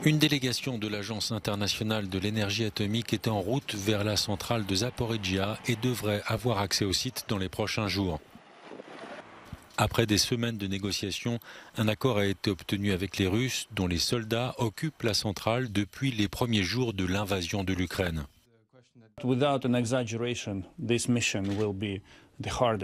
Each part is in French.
Une délégation de l'Agence internationale de l'énergie atomique est en route vers la centrale de Zaporijia et devrait avoir accès au site dans les prochains jours. Après des semaines de négociations, un accord a été obtenu avec les Russes, dont les soldats occupent la centrale depuis les premiers jours de l'invasion de l'Ukraine.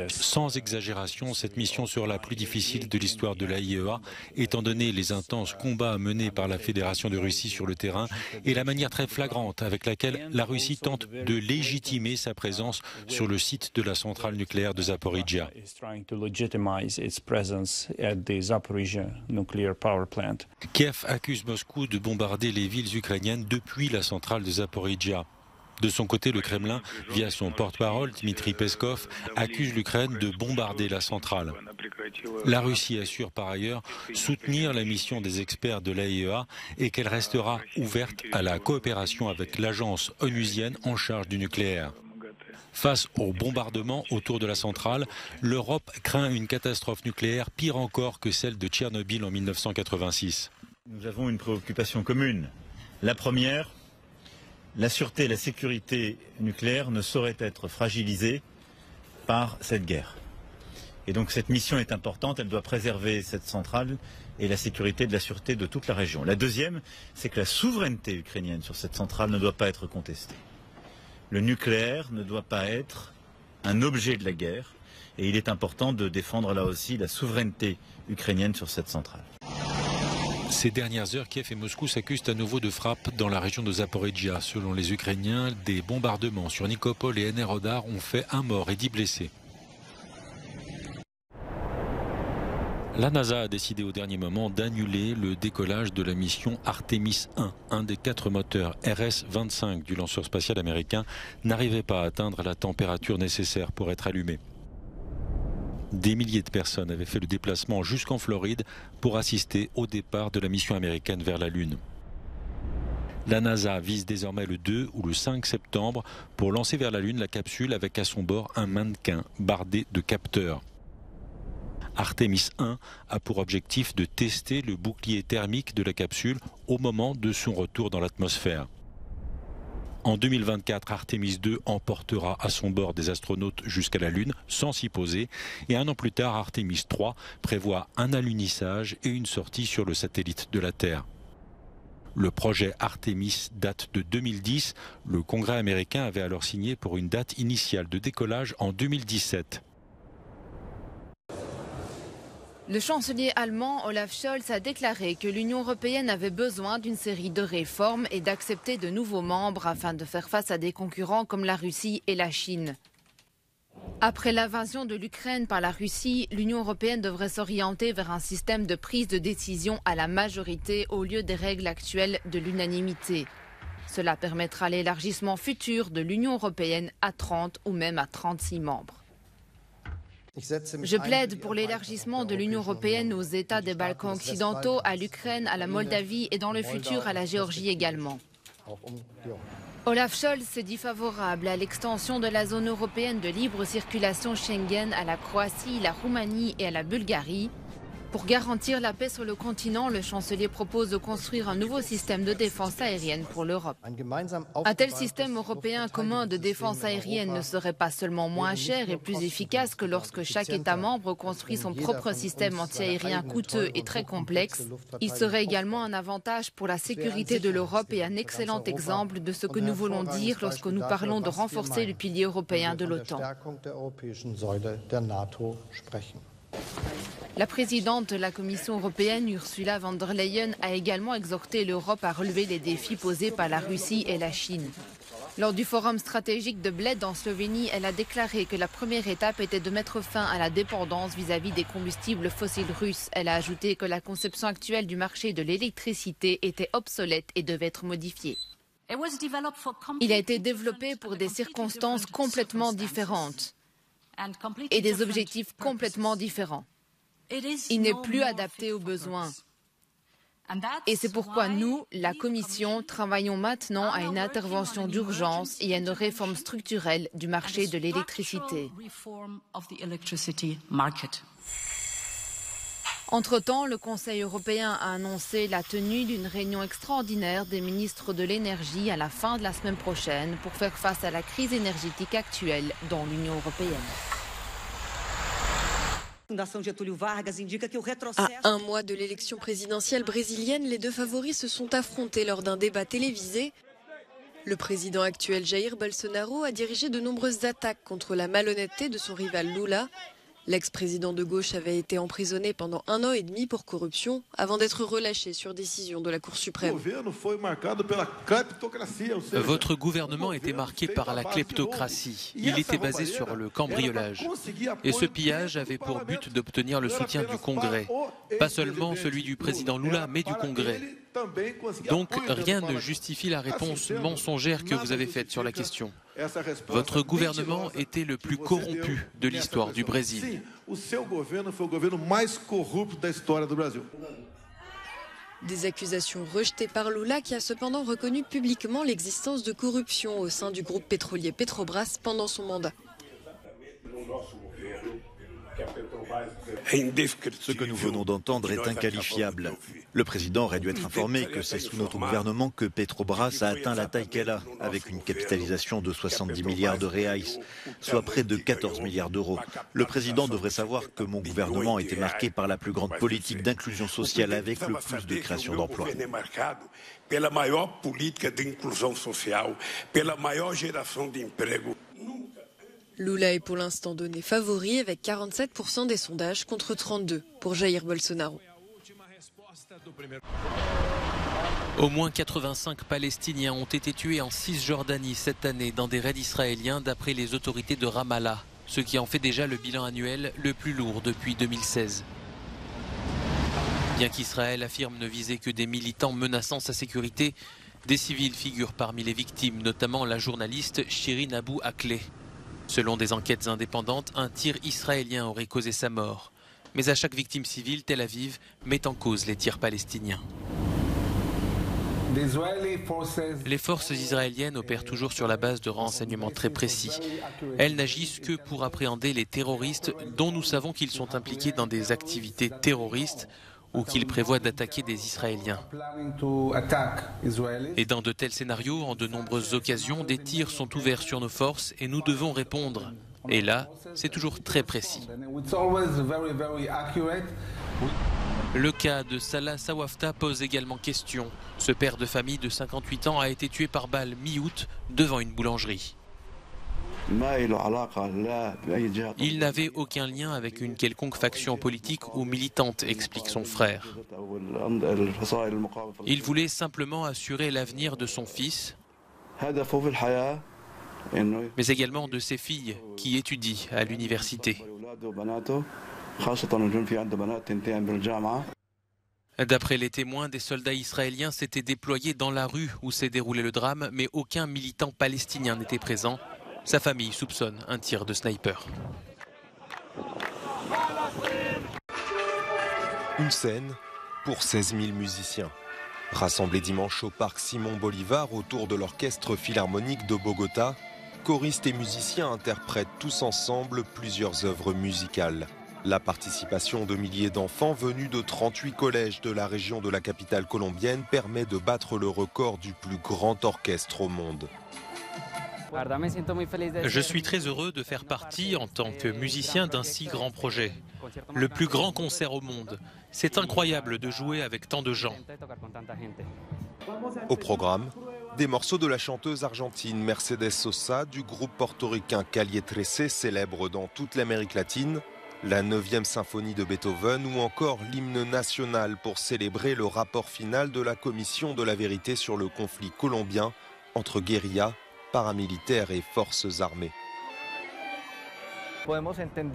Sans exagération, cette mission sera la plus difficile de l'histoire de l'AIEA, étant donné les intenses combats menés par la Fédération de Russie sur le terrain et la manière très flagrante avec laquelle la Russie tente de légitimer sa présence sur le site de la centrale nucléaire de Zaporijia. Kiev accuse Moscou de bombarder les villes ukrainiennes depuis la centrale de Zaporijia. De son côté, le Kremlin, via son porte-parole, Dmitry Peskov, accuse l'Ukraine de bombarder la centrale. La Russie assure par ailleurs soutenir la mission des experts de l'AIEA et qu'elle restera ouverte à la coopération avec l'agence onusienne en charge du nucléaire. Face aux bombardements autour de la centrale, l'Europe craint une catastrophe nucléaire pire encore que celle de Tchernobyl en 1986. Nous avons une préoccupation commune. La première, la sûreté et la sécurité nucléaire ne sauraient être fragilisées par cette guerre. Et donc cette mission est importante, elle doit préserver cette centrale et la sécurité de la sûreté de toute la région. La deuxième, c'est que la souveraineté ukrainienne sur cette centrale ne doit pas être contestée. Le nucléaire ne doit pas être un objet de la guerre et il est important de défendre là aussi la souveraineté ukrainienne sur cette centrale. Ces dernières heures, Kiev et Moscou s'accusent à nouveau de frappes dans la région de Zaporijia. Selon les Ukrainiens, des bombardements sur Nikopol et Enerhodar ont fait 1 mort et 10 blessés. La NASA a décidé au dernier moment d'annuler le décollage de la mission Artemis 1. Un des 4 moteurs RS-25 du lanceur spatial américain n'arrivait pas à atteindre la température nécessaire pour être allumé. Des milliers de personnes avaient fait le déplacement jusqu'en Floride pour assister au départ de la mission américaine vers la Lune. La NASA vise désormais le 2 ou le 5 septembre pour lancer vers la Lune la capsule avec à son bord un mannequin bardé de capteurs. Artemis 1 a pour objectif de tester le bouclier thermique de la capsule au moment de son retour dans l'atmosphère. En 2024, Artemis 2 emportera à son bord des astronautes jusqu'à la Lune sans s'y poser. Et 1 an plus tard, Artemis 3 prévoit un alunissage et une sortie sur le satellite de la Terre. Le projet Artemis date de 2010. Le Congrès américain avait alors signé pour une date initiale de décollage en 2017. Le chancelier allemand Olaf Scholz a déclaré que l'Union européenne avait besoin d'une série de réformes et d'accepter de nouveaux membres afin de faire face à des concurrents comme la Russie et la Chine. Après l'invasion de l'Ukraine par la Russie, l'Union européenne devrait s'orienter vers un système de prise de décision à la majorité au lieu des règles actuelles de l'unanimité. Cela permettra l'élargissement futur de l'Union européenne à 30 ou même à 36 membres. Je plaide pour l'élargissement de l'Union européenne aux États des Balkans occidentaux, à l'Ukraine, à la Moldavie et dans le futur à la Géorgie également. Olaf Scholz s'est dit favorable à l'extension de la zone européenne de libre circulation Schengen à la Croatie, la Roumanie et à la Bulgarie. Pour garantir la paix sur le continent, le chancelier propose de construire un nouveau système de défense aérienne pour l'Europe. Un tel système européen commun de défense aérienne ne serait pas seulement moins cher et plus efficace que lorsque chaque État membre construit son propre système antiaérien coûteux et très complexe. Il serait également un avantage pour la sécurité de l'Europe et un excellent exemple de ce que nous voulons dire lorsque nous parlons de renforcer le pilier européen de l'OTAN. La présidente de la Commission européenne, Ursula von der Leyen, a également exhorté l'Europe à relever les défis posés par la Russie et la Chine. Lors du forum stratégique de Bled en Slovénie, elle a déclaré que la première étape était de mettre fin à la dépendance vis-à-vis des combustibles fossiles russes. Elle a ajouté que la conception actuelle du marché de l'électricité était obsolète et devait être modifiée. Il a été développé pour des circonstances complètement différentes et des objectifs complètement différents. Il n'est plus adapté aux besoins. Et c'est pourquoi nous, la Commission, travaillons maintenant à une intervention d'urgence et à une réforme structurelle du marché de l'électricité. Entre-temps, le Conseil européen a annoncé la tenue d'une réunion extraordinaire des ministres de l'énergie à la fin de la semaine prochaine pour faire face à la crise énergétique actuelle dans l'Union européenne. À un mois de l'élection présidentielle brésilienne, les deux favoris se sont affrontés lors d'un débat télévisé. Le président actuel Jair Bolsonaro a dirigé de nombreuses attaques contre la malhonnêteté de son rival Lula. L'ex-président de gauche avait été emprisonné pendant 1 an et demi pour corruption avant d'être relâché sur décision de la Cour suprême. Votre gouvernement était marqué par la kleptocratie. Il était basé sur le cambriolage. Et ce pillage avait pour but d'obtenir le soutien du Congrès. Pas seulement celui du président Lula, mais du Congrès. Donc rien ne justifie la réponse mensongère que vous avez faite sur la question. Votre gouvernement était le plus corrompu de l'histoire du Brésil. Des accusations rejetées par Lula qui a cependant reconnu publiquement l'existence de corruption au sein du groupe pétrolier Petrobras pendant son mandat. Ce que nous venons d'entendre est inqualifiable. Le président aurait dû être informé que c'est sous notre gouvernement que Petrobras a atteint la taille qu'elle a, avec une capitalisation de 70 milliards de reais, soit près de 14 milliards d'euros. Le président devrait savoir que mon gouvernement a été marqué par la plus grande politique d'inclusion sociale avec le plus de création d'emplois. Lula est pour l'instant donné favori avec 47% des sondages contre 32% pour Jair Bolsonaro. Au moins 85 Palestiniens ont été tués en Cisjordanie cette année dans des raids israéliens d'après les autorités de Ramallah, ce qui en fait déjà le bilan annuel le plus lourd depuis 2016. Bien qu'Israël affirme ne viser que des militants menaçant sa sécurité, des civils figurent parmi les victimes, notamment la journaliste Shirin Abu Akleh. Selon des enquêtes indépendantes, un tir israélien aurait causé sa mort. Mais à chaque victime civile, Tel Aviv met en cause les tirs palestiniens. Les forces israéliennes opèrent toujours sur la base de renseignements très précis. Elles n'agissent que pour appréhender les terroristes dont nous savons qu'ils sont impliqués dans des activités terroristes ou qu'ils prévoient d'attaquer des Israéliens. Et dans de tels scénarios, en de nombreuses occasions, des tirs sont ouverts sur nos forces et nous devons répondre. Et là, c'est toujours très précis. Le cas de Salah Sawafta pose également question. Ce père de famille de 58 ans a été tué par balle mi-août devant une boulangerie. Il n'avait aucun lien avec une quelconque faction politique ou militante, explique son frère. Il voulait simplement assurer l'avenir de son fils, mais également de ses filles qui étudient à l'université. D'après les témoins, des soldats israéliens s'étaient déployés dans la rue où s'est déroulé le drame, mais aucun militant palestinien n'était présent. Sa famille soupçonne un tir de sniper. Une scène pour 16 000 musiciens. Rassemblés dimanche au parc Simon Bolivar autour de l'orchestre philharmonique de Bogota, choristes et musiciens interprètent tous ensemble plusieurs œuvres musicales. La participation de milliers d'enfants venus de 38 collèges de la région de la capitale colombienne permet de battre le record du plus grand orchestre au monde. Je suis très heureux de faire partie en tant que musicien d'un si grand projet. Le plus grand concert au monde. C'est incroyable de jouer avec tant de gens. Au programme, des morceaux de la chanteuse argentine Mercedes Sosa du groupe portoricain Calle 13, célèbre dans toute l'Amérique latine, la 9e symphonie de Beethoven ou encore l'hymne national pour célébrer le rapport final de la Commission de la vérité sur le conflit colombien entre guérillas, paramilitaires et forces armées.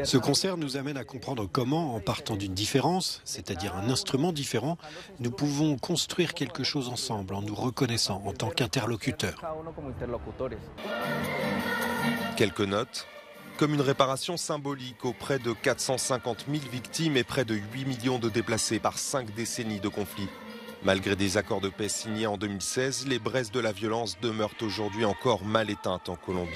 Ce concert nous amène à comprendre comment, en partant d'une différence, c'est-à-dire un instrument différent, nous pouvons construire quelque chose ensemble en nous reconnaissant en tant qu'interlocuteurs. Quelques notes, comme une réparation symbolique auprès de 450 000 victimes et près de 8 millions de déplacés par 5 décennies de conflit. Malgré des accords de paix signés en 2016, les braises de la violence demeurent aujourd'hui encore mal éteintes en Colombie.